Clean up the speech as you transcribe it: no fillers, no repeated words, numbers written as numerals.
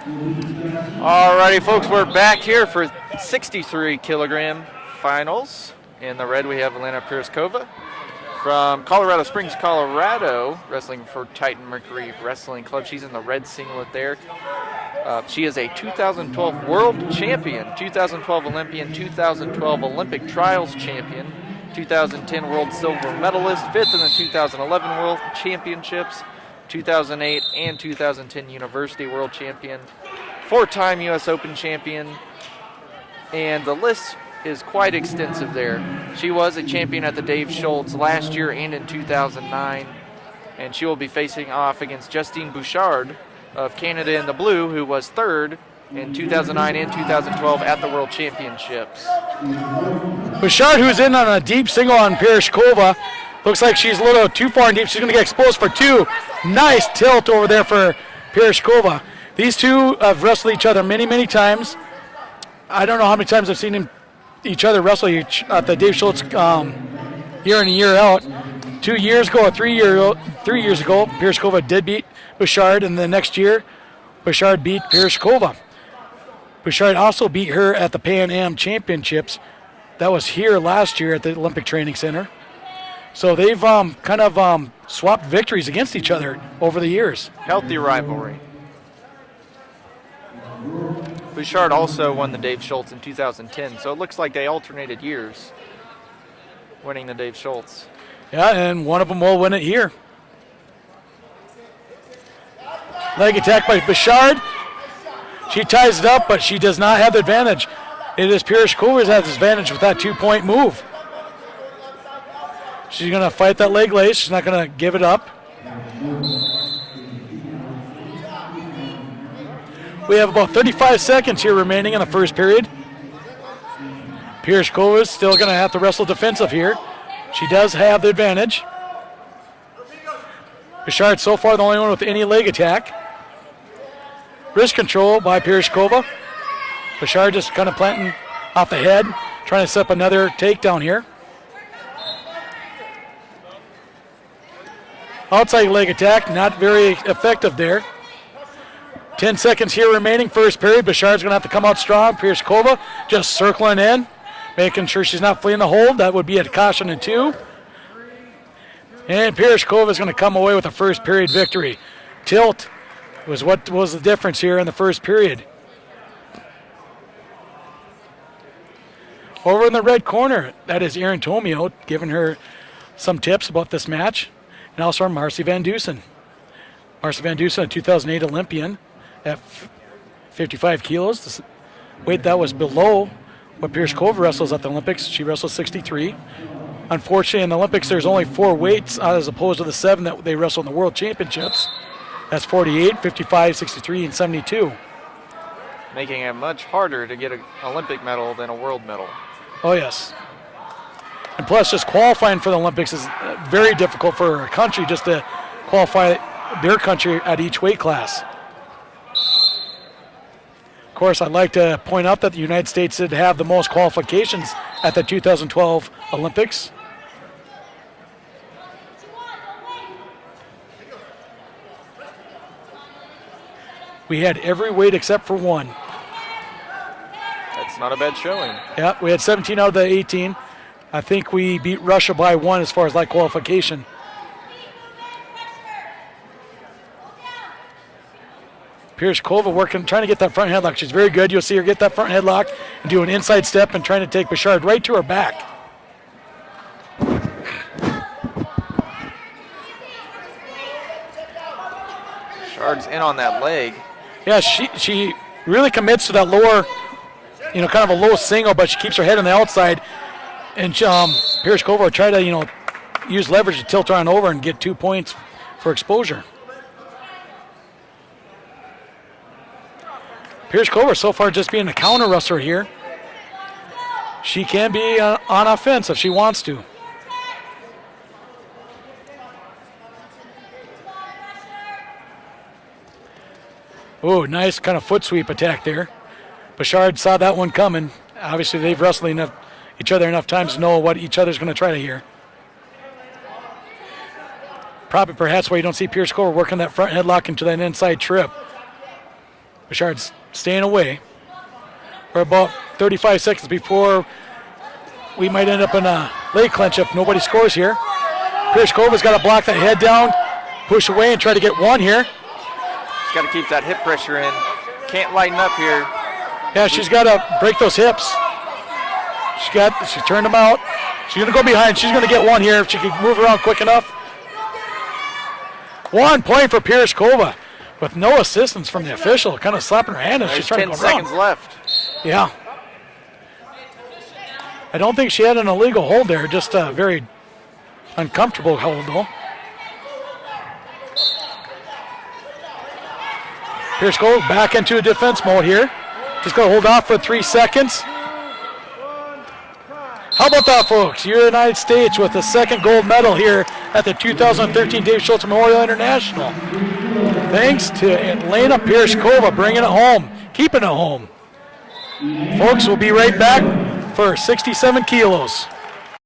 Alrighty, folks, we're back here for 63 kilogram finals. In the red, we have Elena Pirozhkova from Colorado Springs, Colorado, wrestling for Titan Mercury Wrestling Club. She's in the red singlet there. She is a 2012 world champion, 2012 Olympian, 2012 Olympic trials champion, 2010 world silver medalist, fifth in the 2011 world championships, 2008 and 2010 university world champion, four-time U.S. Open champion, and the list is quite extensive there. She was a champion at the Dave Schultz last year and in 2009, and she will be facing off against Justine Bouchard of Canada in the blue, who was third in 2009 and 2012 at the World Championships. Bouchard, who's in on a deep single on Pirozhkova, looks like she's a little too far in deep. She's going to get exposed for two. Nice tilt over there for Pirozhkova. These two have wrestled each other many, many times. I don't know how many times I've seen each other wrestle at the Dave Schultz year in and year out. 2 years ago, or 3 years ago, Pirozhkova did beat Bouchard, and the next year, Bouchard beat Pirozhkova. Bouchard also beat her at the Pan Am Championships. That was here last year at the Olympic Training Center. So they've kind of swapped victories against each other over the years. Healthy rivalry. Bouchard also won the Dave Schultz in 2010, so it looks like they alternated years winning the Dave Schultz. Yeah, and one of them will win it here. Leg attack by Bouchard. She ties it up, but she does not have the advantage. It is Pirozhkova who has the advantage with that 2-point move. She's going to fight that leg lace. She's not going to give it up. We have about 35 seconds here remaining in the first period. Pirozhkova is still going to have to wrestle defensive here. She does have the advantage. Bouchard so far the only one with any leg attack. Wrist control by Pirozhkova. Bouchard just kind of planting off the head, trying to set up another takedown here. Outside leg attack, not very effective there. 10 seconds here remaining, first period. Bouchard's going to have to come out strong. Pirozhkova just circling in, making sure she's not fleeing the hold. That would be a caution in 2. And Pirozhkova is going to come away with a first period victory. Tilt was what was the difference here in the first period. Over in the red corner, that is Erin Tomio, giving her some tips about this match. And also Marcy Van Dusen. Marcy Van Dusen, a 2008 Olympian at 55 kilos. The weight that was below what Pirozhkova wrestles at the Olympics. She wrestles 63. Unfortunately, in the Olympics, there's only 4 weights as opposed to the 7 that they wrestle in the World Championships. That's 48, 55, 63, and 72. Making it much harder to get an Olympic medal than a world medal. Oh, yes. And plus, just qualifying for the Olympics is very difficult for a country just to qualify their country at each weight class. Of course, I'd like to point out that the United States did have the most qualifications at the 2012 Olympics. We had every weight except for 1. That's not a bad showing. Yeah, we had 17 out of the 18. I think we beat Russia by 1 as far as that qualification. Pirozhkova working, trying to get that front headlock. She's very good. You'll see her get that front headlock and do an inside step and trying to take Bouchard right to her back. Bouchard's in on that leg. Yeah, she really commits to that lower, kind of a low single, but she keeps her head on the outside. And Pirozhkova will try to, use leverage to tilt her on over and get 2 points for exposure. Pirozhkova so far just being a counter wrestler here. She can be on offense if she wants to. Oh, nice kind of foot sweep attack there. Bouchard saw that one coming. Obviously, they've wrestled each other enough times to know what each other's going to try to hear. Probably perhaps why you don't see Pirozhkova working that front headlock into that inside trip. Bouchard's staying away. We're about 35 seconds before we might end up in a leg clinch if nobody scores here. Pirozhkova's got to block that head down, push away, and try to get one here. She's got to keep that hip pressure in. Can't lighten up here. Yeah, she's got to break those hips. She turned them out. She's going to go behind. She's going to get one here if she can move around quick enough. 1 point for Pirozhkova with no assistance from the official, kind of slapping her hand as she's trying to go 10 seconds around. left. Yeah. I don't think she had an illegal hold there, just a very uncomfortable hold though. Pirozhkova back into a defense mode here. Just going to hold off for 3 seconds. How about that, folks? United States with the second gold medal here at the 2013 Dave Schultz Memorial International. Thanks to Elena Pirozhkova bringing it home, keeping it home. Folks, we'll be right back for 67 kilos.